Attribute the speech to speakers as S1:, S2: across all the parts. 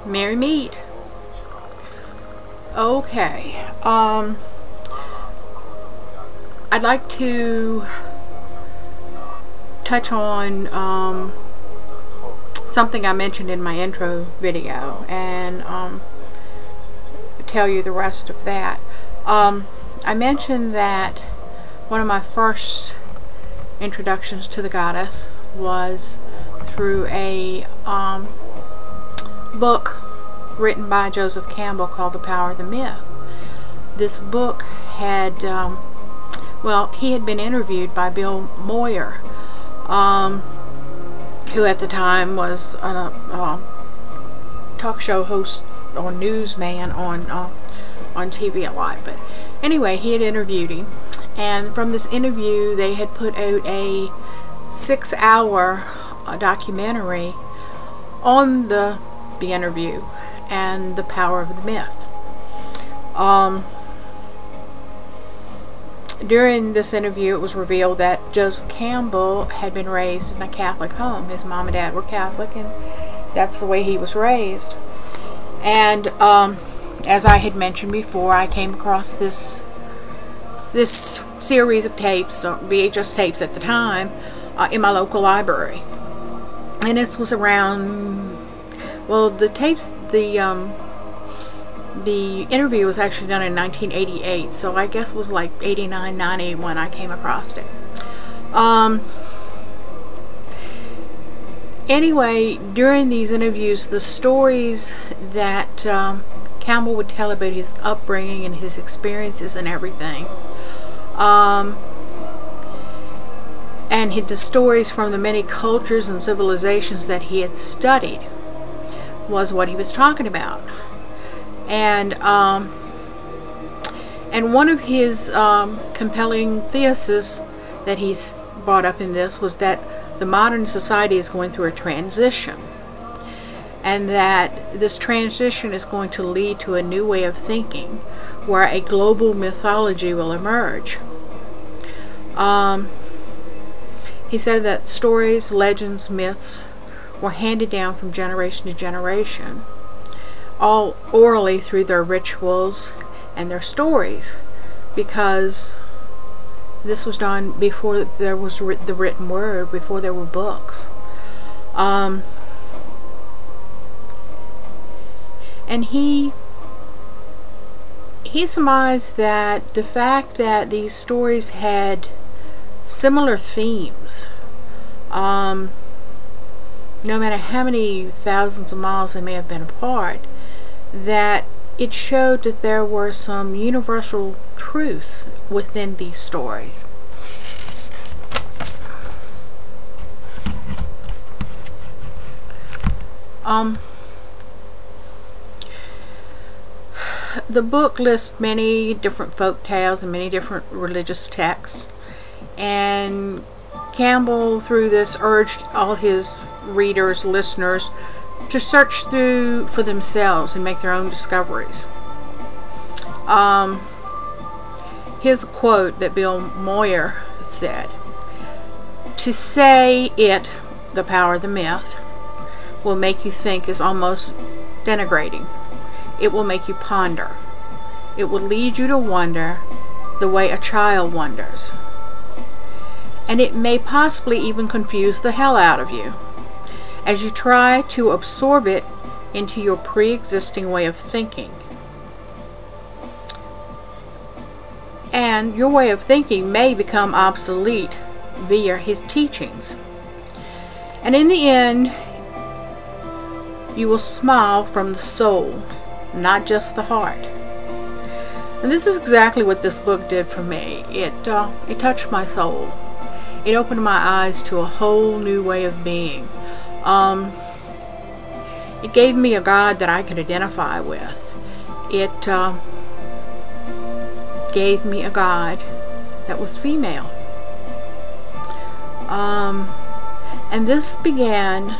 S1: merry meet. Okay, I'd like to touch on something I mentioned in my intro video, and tell you the rest of that. I mentioned that one of my first introductions to the goddess was through a book written by Joseph Campbell called The Power of the Myth. This book had, well, he had been interviewed by Bill Moyer, who at the time was a talk show host or newsman on TV a lot. But anyway, he had interviewed him, and from this interview they had put out a 6-hour documentary on the interview and the power of the myth. During this interview, it was revealed that Joseph Campbell had been raised in a Catholic home. His mom and dad were Catholic, and that's the way he was raised. And as I had mentioned before, I came across this series of tapes, VHS tapes at the time, in my local library. And this was around, well, the tapes, the interview was actually done in 1988, so I guess it was like 89, 90 when I came across it. Anyway, during these interviews, the stories that Campbell would tell about his upbringing and his experiences and everything, and the stories from the many cultures and civilizations that he had studied, was what he was talking about. And one of his compelling theses that he's brought up in this was that the modern society is going through a transition, and that this transition is going to lead to a new way of thinking where a global mythology will emerge. He said that stories, legends, myths were handed down from generation to generation, all orally through their rituals and their stories, because this was done before there was the written word, before there were books. And he surmised that the fact that these stories had similar themes, no matter how many thousands of miles they may have been apart, that it showed that there were some universal truths within these stories. The book lists many different folk tales and many different religious texts, and Campbell, through this, urged all his readers, listeners, to search through for themselves and make their own discoveries. Here's a quote that Bill Moyer said: "To say it, the power of the myth, will make you think is almost denigrating. It will make you ponder. It will lead you to wonder the way a child wonders. And it may possibly even confuse the hell out of you as you try to absorb it into your pre-existing way of thinking. And your way of thinking may become obsolete via his teachings. And in the end, you will smile from the soul, not just the heart." And this is exactly what this book did for me. It touched my soul. It opened my eyes to a whole new way of being. It gave me a God that I could identify with. It gave me a God that was female. And this began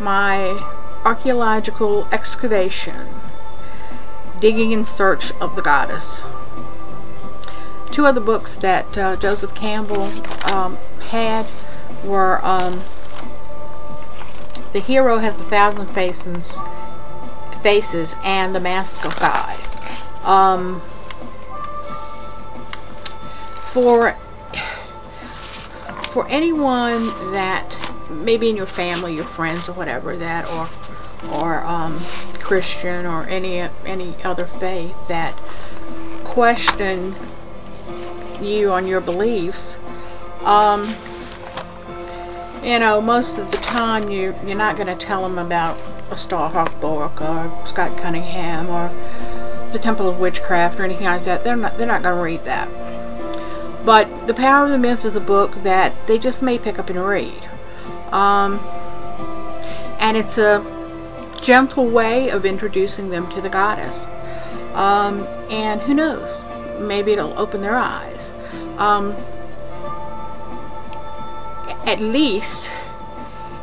S1: my archaeological excavation, digging in search of the goddess. Two other books that Joseph Campbell had were The Hero Has 1,000 Faces faces and the mask of God. For anyone that maybe in your family, your friends or whatever, that or Christian or any other faith that question you on your beliefs, you know, most of the time you're not going to tell them about a Starhawk book or Scott Cunningham or the Temple of Witchcraft or anything like that. They're not going to read that. But The Power of the Myth is a book that they just may pick up and read. And it's a gentle way of introducing them to the goddess. And who knows? Maybe it'll open their eyes. At least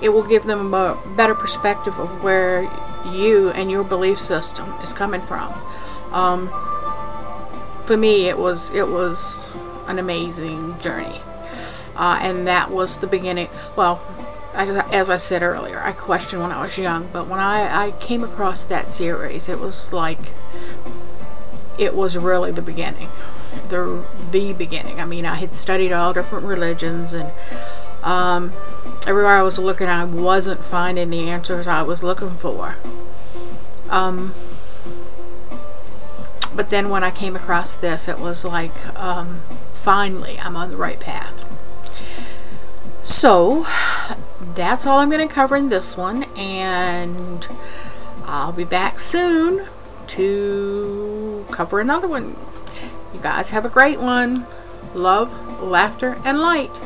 S1: it will give them a better perspective of where you and your belief system is coming from. For me, it was an amazing journey, and that was the beginning. Well, as I said earlier, I questioned when I was young, but when I came across that series, it was like, it was really the beginning. The beginning. I mean, I had studied all different religions, and everywhere I was looking, I wasn't finding the answers I was looking for. But then when I came across this, it was like, finally, I'm on the right path. So, that's all I'm going to cover in this one, and I'll be back soon to cover another one. You guys have a great one. Love, laughter, and light.